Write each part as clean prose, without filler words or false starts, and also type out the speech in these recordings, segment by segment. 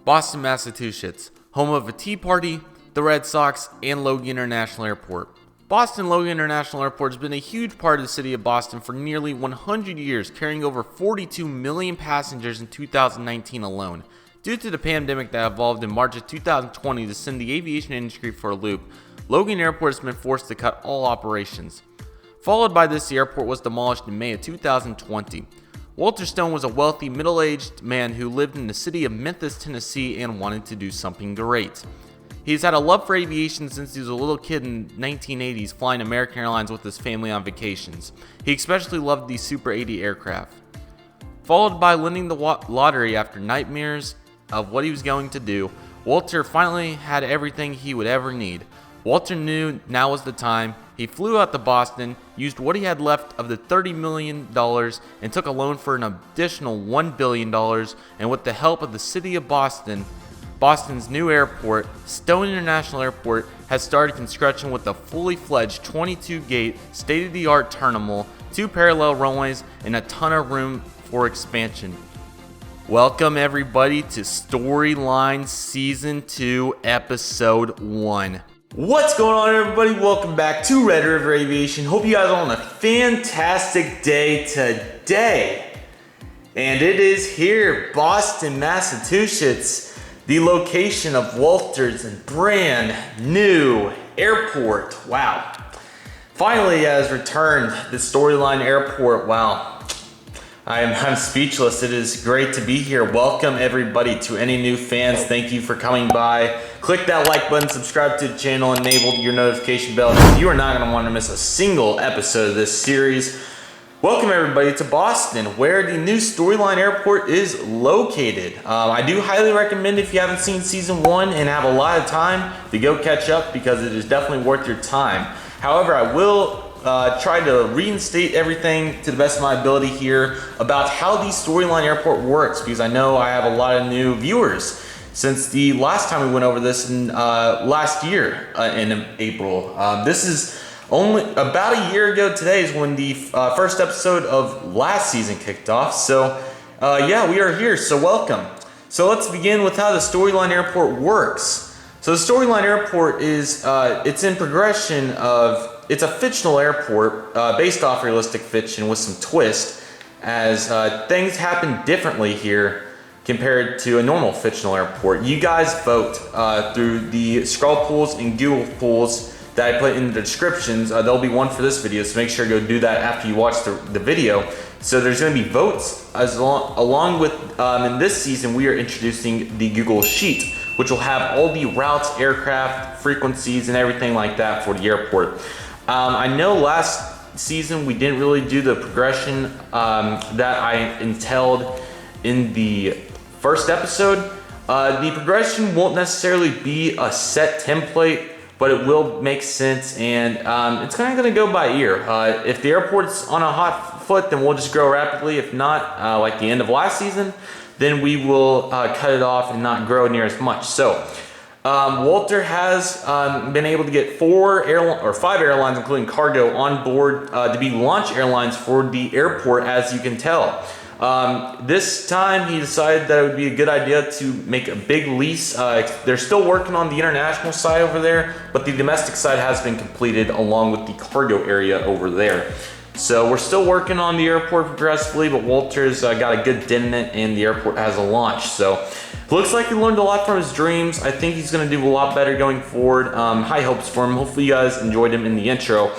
Boston, Massachusetts, home of a Tea Party, the Red Sox, and Logan International Airport. Boston Logan International Airport has been a huge part of the city of Boston for nearly 100 years, carrying over 42 million passengers in 2019 alone. Due to the pandemic that evolved in March of 2020 to send the aviation industry for a loop, Logan Airport has been forced to cut all operations. Followed by this, the airport was demolished in May of 2020. Walter Stone was a wealthy, middle-aged man who lived in the city of Memphis, Tennessee, and wanted to do something great. He's had a love for aviation since he was a little kid in the 1980s, flying American Airlines with his family on vacations. He especially loved the Super 80 aircraft. Followed by winning the lottery after nightmares of what he was going to do, Walter finally had everything he would ever need. Walter knew now was the time. He flew out to Boston, used what he had left of the $30 million, and took a loan for an additional $1 billion, and with the help of the city of Boston, Boston's new airport, Stone International Airport, has started construction with a fully fledged 22-gate, state-of-the-art terminal, 2 parallel runways, and a ton of room for expansion. Welcome everybody to Storyline Season 2, Episode 1. What's going on, everybody? Welcome back to Redriveraviation. Hope you guys are on a fantastic day today. And it is here, Boston, Massachusetts, the location of Walter's brand new airport. Wow. Finally has returned the Storyline Airport. Wow. I'm speechless. It is great to be here. Welcome everybody. To any new fans, thank you for coming by. Click that like button, subscribe to the channel, enable your notification bell because you are not going to want to miss a single episode of this series. Welcome everybody to Boston, where the new Storyline Airport is located. I do highly recommend, if you haven't seen season 1 and have a lot of time, to go catch up because it is definitely worth your time. However, I will try to reinstate everything to the best of my ability here about how the Storyline Airport works, because I know I have a lot of new viewers since the last time we went over this in last year in April. This is only about a year ago today is when the first episode of last season kicked off. So yeah, we are here, so welcome. So let's begin with how the Storyline Airport works. So the Storyline Airport is, it's in progression of, it's a fictional airport based off realistic fiction with some twist, as things happen differently here compared to a normal fictional airport. You guys vote through the scroll polls and Google polls that I put in the descriptions. There'll be one for this video, so make sure to go do that after you watch the video. So there's going to be votes along with, in this season, we are introducing the Google Sheet, which will have all the routes, aircraft, frequencies, and everything like that for the airport. I know last season we didn't really do the progression that I entailed in the first episode. The progression won't necessarily be a set template, but it will make sense, and it's kind of going to go by ear. If the airport's on a hot foot, then we'll just grow rapidly. If not, like the end of last season, then we will cut it off and not grow near as much. So Walter has been able to get 5 airlines, including cargo, on board to be launch airlines for the airport, as you can tell. This time he decided that it would be a good idea to make a big lease. They're still working on the international side over there, but the domestic side has been completed along with the cargo area over there. So we're still working on the airport progressively, but Walter's got a good dent in it, and the airport has a launch. So looks like he learned a lot from his dreams. I think he's going to do a lot better going forward. High hopes for him. Hopefully you guys enjoyed him in the intro.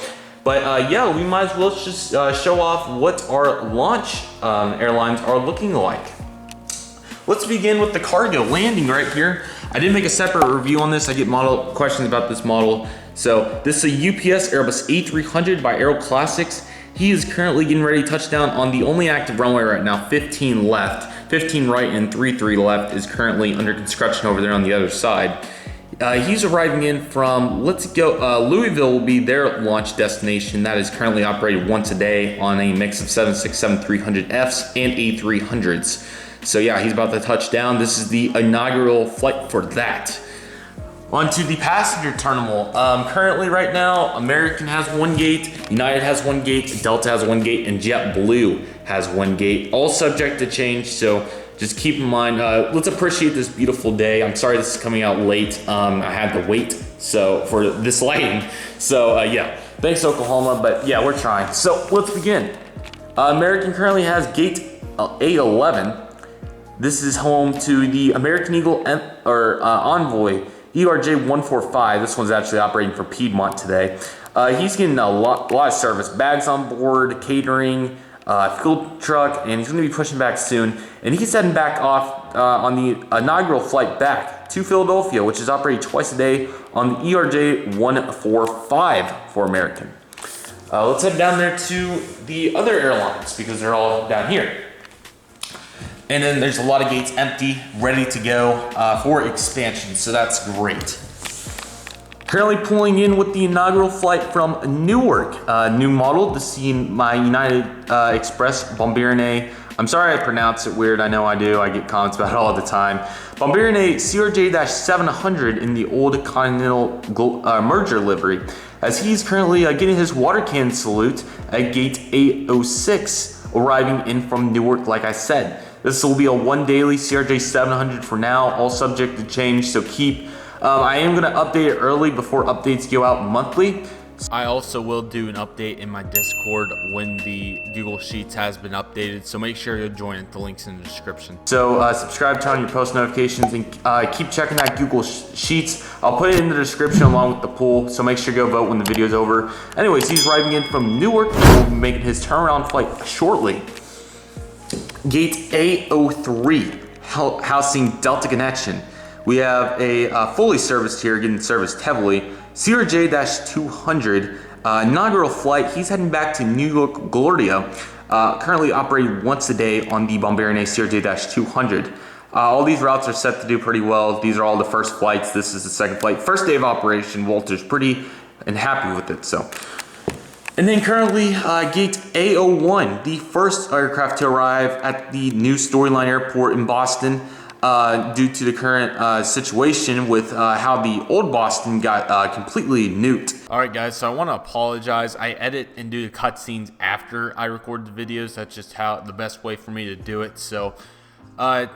But yeah, we might as well just show off what our launch airlines are looking like. Let's begin with the cargo landing right here. I did make a separate review on this. I get model questions about this model. So this is a UPS Airbus A300 by Aero Classics. He is currently getting ready to touch down on the only active runway right now, 15 left. 15 right and 33 left is currently under construction over there on the other side. He's arriving in from, Louisville will be their launch destination. That is currently operated once a day on a mix of 767-300Fs and A300s. So yeah, he's about to touch down. This is the inaugural flight for that. Onto the passenger terminal. Currently right now, American has 1 gate, United has 1 gate, Delta has 1 gate, and JetBlue has 1 gate. All subject to change, so just keep in mind, let's appreciate this beautiful day. I'm sorry this is coming out late. I had to wait for this lighting. So yeah, thanks Oklahoma, but yeah, we're trying. So let's begin. American currently has gate A11. This is home to the American Eagle Envoy ERJ145. This one's actually operating for Piedmont today. He's getting a lot of service, bags on board, catering, fuel truck, and he's going to be pushing back soon. And he's heading back off on the inaugural flight back to Philadelphia, which is operating twice a day on the ERJ145 for American. Let's head down there to the other airlines because they're all down here. And then there's a lot of gates empty, ready to go for expansion, so that's great. Currently pulling in with the inaugural flight from Newark, new model to see my United Express Bombardier. I'm sorry I pronounce it weird, I know I do, I get comments about it all the time. Bombardier CRJ-700 in the old Continental merger livery, as he's currently getting his water cannon salute at gate 806, arriving in from Newark like I said. This will be a one daily CRJ-700 for now, all subject to change, so I am going to update it early before updates go out monthly. I also will do an update in my Discord when the Google Sheets has been updated, so make sure you join it. The link's in the description. So subscribe, turn on your post notifications, and keep checking that Google Sheets. I'll put it in the description along with the poll, so make sure you go vote when the video's over. Anyways, he's arriving in from Newark and will be making his turnaround flight shortly. Gate A03, housing Delta Connection. We have a fully serviced here, getting serviced heavily, CRJ-200, inaugural flight. He's heading back to New York LaGuardia, currently operating once a day on the Bombardier CRJ-200. All these routes are set to do pretty well. These are all the first flights. This is the second flight. First day of operation, Walter's pretty and happy with it, so. And then currently, gate A01, the first aircraft to arrive at the new Storyline Airport in Boston, due to the current situation with how the old Boston got completely nuked. Alright guys, so I want to apologize. I edit and do the cutscenes after I record the videos. That's just the best way for me to do it. So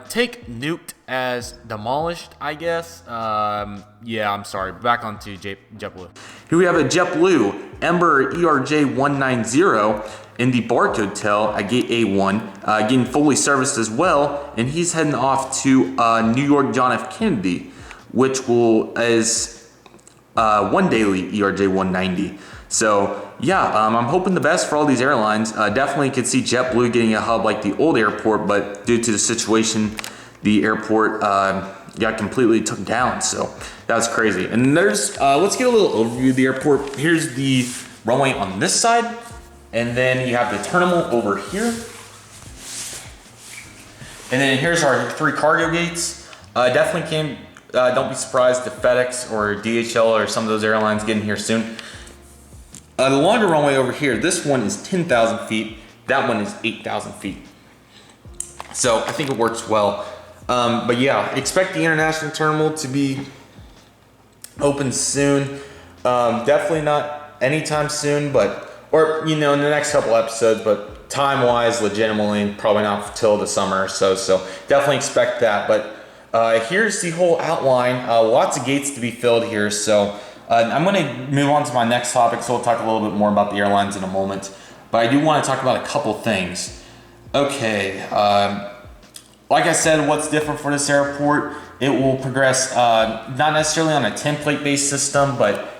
take nuked as demolished, I guess. Yeah, I'm sorry. Back onto JetBlue. Here we have a JetBlue Ember ERJ190 in the barcode tail at gate A1, getting fully serviced as well, and he's heading off to New York John F. Kennedy, which is one daily ERJ190. So yeah, I'm hoping the best for all these airlines. Definitely could see JetBlue getting a hub like the old airport, but due to the situation, the airport got completely took down. So that's crazy. And there's, let's get a little overview of the airport. Here's the runway on this side, and then you have the terminal over here. And then here's our 3 cargo gates. Definitely don't be surprised if FedEx or DHL or some of those airlines get in here soon. The longer runway over here, this one is 10,000 feet. That one is 8,000 feet. So I think it works well. But yeah, expect the international terminal to be open soon. Definitely not anytime soon, or you know, in the next couple episodes, but time-wise, legitimately, probably not till the summer or so. So definitely expect that. But here's the whole outline. Lots of gates to be filled here. So I'm going to move on to my next topic. So we'll talk a little bit more about the airlines in a moment. But I do want to talk about a couple things. Okay. Like I said, what's different for this airport? It will progress, not necessarily on a template-based system, but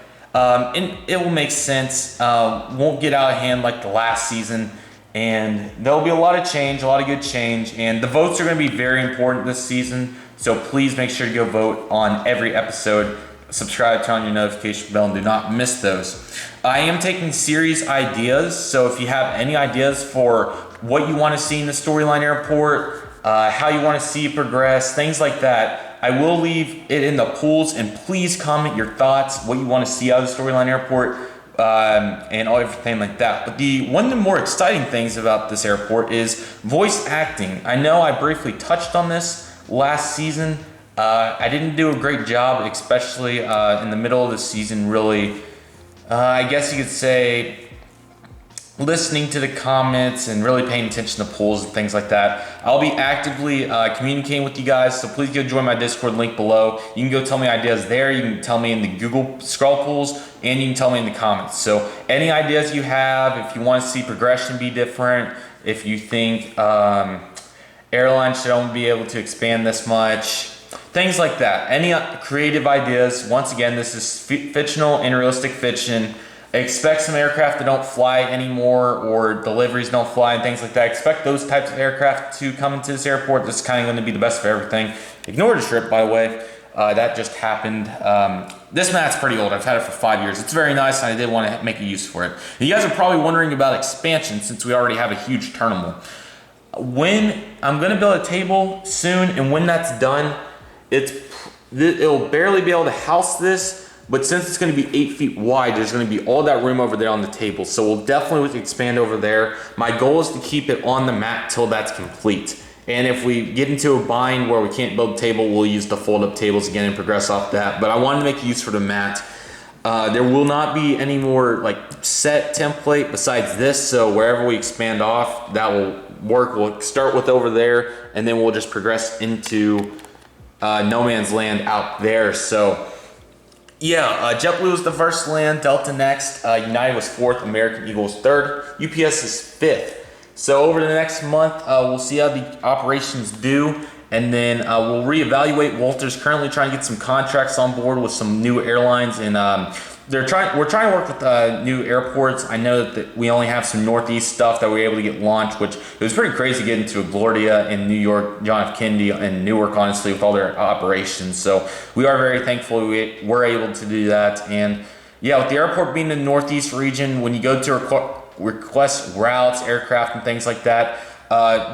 it will make sense. Won't get out of hand like the last season, and there'll be a lot of change, a lot of good change, and the votes are going to be very important this season. So please make sure to go vote on every episode. Subscribe, turn on your notification bell, and do not miss those. I am taking series ideas, so if you have any ideas for what you want to see in the Storyline Airport, how you want to see it progress, things like that, I will leave it in the polls, and please comment your thoughts, what you want to see out of the Storyline Airport, and everything like that. But one of the more exciting things about this airport is voice acting. I know I briefly touched on this last season. I didn't do a great job, especially in the middle of the season, really. I guess you could say listening to the comments and really paying attention to polls and things like that. I'll be actively communicating with you guys, so please go join my Discord link below. You can go tell me ideas there. You can tell me in the Google scroll polls, and you can tell me in the comments. So any ideas you have, if you want to see progression be different, if you think airlines should only be able to expand this much, things like that. Any creative ideas. Once again, this is fictional and realistic fiction. Expect some aircraft that don't fly anymore, or deliveries don't fly and things like that. Expect those types of aircraft to come into this airport. This is kind of going to be the best of everything. Ignore the trip, by the way. That just happened. This mat's pretty old. I've had it for 5 years. It's very nice, and I did want to make a use for it. And you guys are probably wondering about expansion, since we already have a huge terminal. When I'm going to build a table soon, and when that's done, it'll barely be able to house this. But since it's going to be 8 feet wide, there's going to be all that room over there on the table. So we'll definitely expand over there. My goal is to keep it on the mat till that's complete. And if we get into a bind where we can't build a table, we'll use the fold-up tables again and progress off that. But I wanted to make use for the mat. There will not be any more like set template besides this. So wherever we expand off, that will work. We'll start with over there, and then we'll just progress into no man's land out there. So yeah, JetBlue was the first to land, Delta next, United was 4th, American Eagle was 3rd, UPS is 5th. So over the next month, we'll see how the operations do, and then we'll reevaluate. Walter's currently trying to get some contracts on board with some new airlines, and we're trying to work with new airports. I know that we only have some Northeast stuff that we were able to get launched, which it was pretty crazy getting to LaGuardia in New York, John F. Kennedy, and Newark, honestly, with all their operations. So we are very thankful we were able to do that. And yeah, with the airport being in the Northeast region, when you go to request routes, aircraft, and things like that,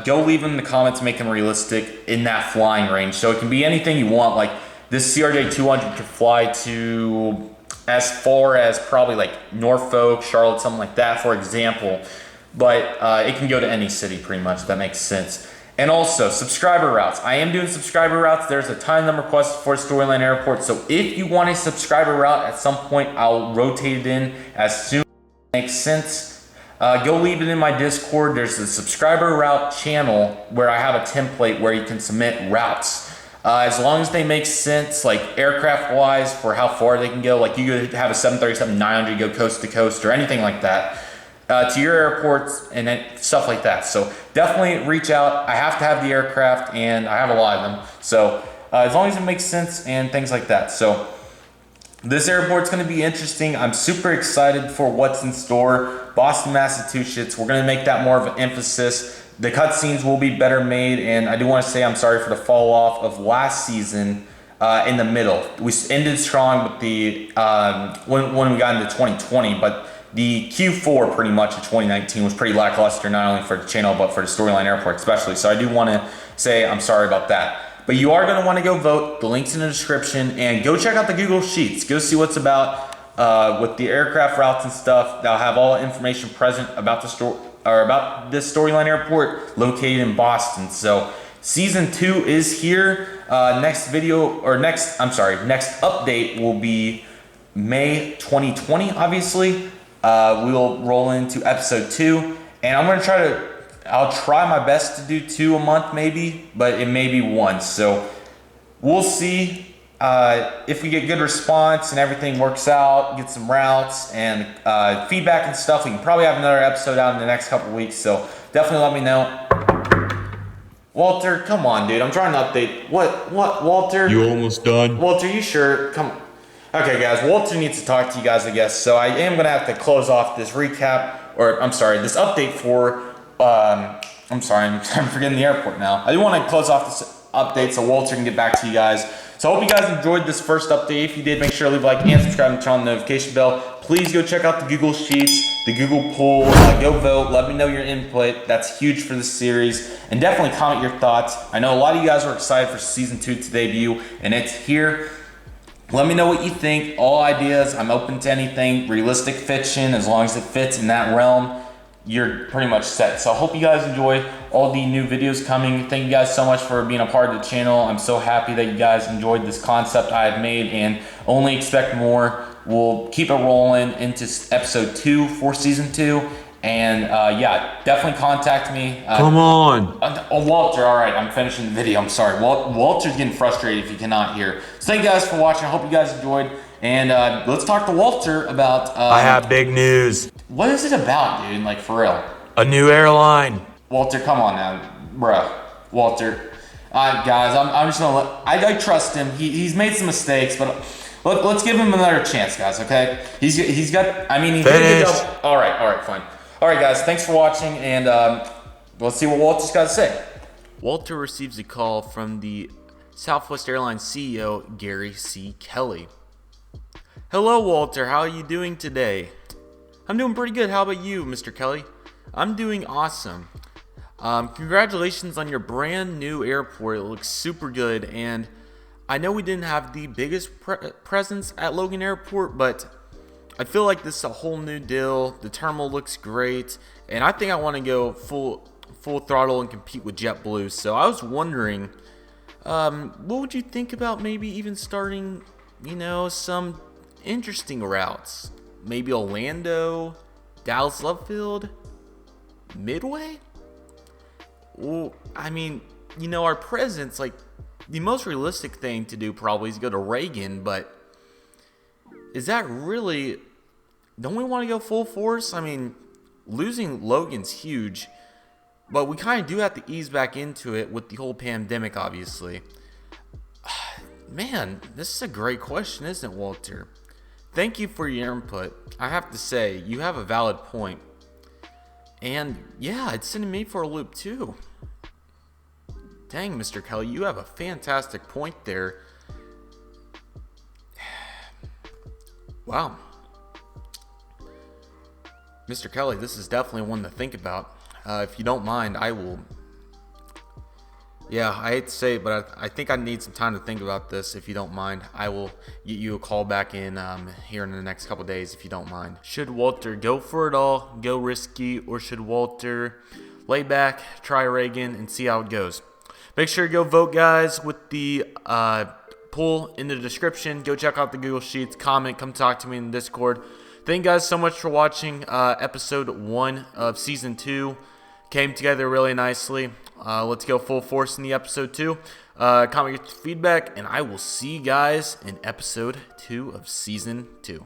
go leave them in the comments, make them realistic in that flying range. So it can be anything you want. Like this CRJ-200 could fly to as far as probably like Norfolk, Charlotte, something like that, for example. But it can go to any city pretty much, if that makes sense. And also, subscriber routes. I am doing subscriber routes. There's a ton of them requested for Storyline Airport. So if you want a subscriber route at some point, I'll rotate it in as soon as it makes sense. Go leave it in my Discord. There's a subscriber route channel where I have a template where you can submit routes. As long as they make sense, like aircraft wise, for how far they can go, like you could have a 737-900 go coast to coast or anything like that, to your airports and stuff like that. So definitely reach out. I have to have the aircraft, and I have a lot of them. So as long as it makes sense and things like that. So this airport's going to be interesting. I'm super excited for what's in store. Boston, Massachusetts, we're going to make that more of an emphasis. The cutscenes will be better made, and I do want to say I'm sorry for the fall off of last season in the middle. We ended strong with the when we got into 2020, but the Q4 pretty much of 2019 was pretty lackluster, not only for the channel but for the Storyline Airport especially. So I do want to say I'm sorry about that. But you are going to want to go vote. The link's in the description, and go check out the Google Sheets. Go see what's about with the aircraft routes and stuff. They'll have all the information present about the store. Or about this Storyline Airport located in Boston. So season 2 is here. Next update will be May 2020, obviously. We'll roll into episode 2, and I'll try my best to do 2 a month maybe, but it may be 1. So we'll see. If we get good response and everything works out, get some routes and feedback and stuff, we can probably have another episode out in the next couple weeks. So definitely let me know. Walter, come on, dude. I'm trying to update. What, Walter? You almost done? Walter, you sure? Come on. Okay, guys. Walter needs to talk to you guys, I guess. So I am going to have to close off this recap, or I'm sorry, this update for, I'm sorry, I'm forgetting the airport now. I do want to close off this update so Walter can get back to you guys. So I hope you guys enjoyed this first update. If you did, make sure to leave a like and subscribe and turn on the notification bell. Please go check out the Google Sheets, the Google poll. Go vote. Let me know your input. That's huge for this series. And definitely comment your thoughts. I know a lot of you guys are excited for season 2 to debut, and it's here. Let me know what you think. All ideas. I'm open to anything. Realistic fiction, as long as it fits in that realm, you're pretty much set. So I hope you guys enjoy all the new videos coming. Thank you guys so much for being a part of the channel. I'm so happy that you guys enjoyed this concept I have made, and only expect more. We'll keep it rolling into episode 2 for season 2, And yeah, definitely contact me. Come on. Walter, all right, I'm finishing the video. I'm sorry. Walter's getting frustrated if you cannot hear. So thank you guys for watching. I hope you guys enjoyed. And let's talk to Walter about... I have big news. What is it about, dude? Like, for real. A new airline. Walter, come on now. Bruh. Walter. Guys, I'm just going to let... I trust him. He's made some mistakes, but... Let's give him another chance, guys, okay? He's got... I mean, he did a good job. All right, fine. All right, guys, thanks for watching, and let's see what Walter's got to say. Walter receives a call from the Southwest Airlines CEO, Gary C. Kelly. Hello, Walter. How are you doing today? I'm doing pretty good. How about you, Mr. Kelly? I'm doing awesome. Congratulations on your brand new airport. It looks super good, and I know we didn't have the biggest presence at Logan Airport, but I feel like this is a whole new deal. The terminal looks great, and I think I want to go full throttle and compete with JetBlue. So I was wondering, what would you think about maybe even starting, some interesting routes? Maybe Orlando, Dallas Love Field, Midway? Well, I mean, our presence, like, the most realistic thing to do probably is go to Reagan, but is that really... Don't we want to go full force? I mean, losing Logan's huge, but we kind of do have to ease back into it with the whole pandemic, obviously. Man, this is a great question, isn't it, Walter? Thank you for your input. I have to say, you have a valid point. And yeah, it's sending me for a loop too. Dang, Mr. Kelly, you have a fantastic point there. Wow. Mr. Kelly, this is definitely one to think about. If you don't mind, I will... Yeah, I hate to say it, but I think I need some time to think about this. If you don't mind, I will get you a call back in here in the next couple days, if you don't mind. Should Walter go for it all, go risky, or should Walter lay back, try Reagan, and see how it goes? Make sure to go vote, guys, with the poll in the description. Go check out the Google Sheets, comment, come talk to me in the Discord. Thank you guys so much for watching episode 1 of season 2. Came together really nicely. Let's go full force in the episode 2. Comment your feedback, and I will see you guys in episode 2 of season 2.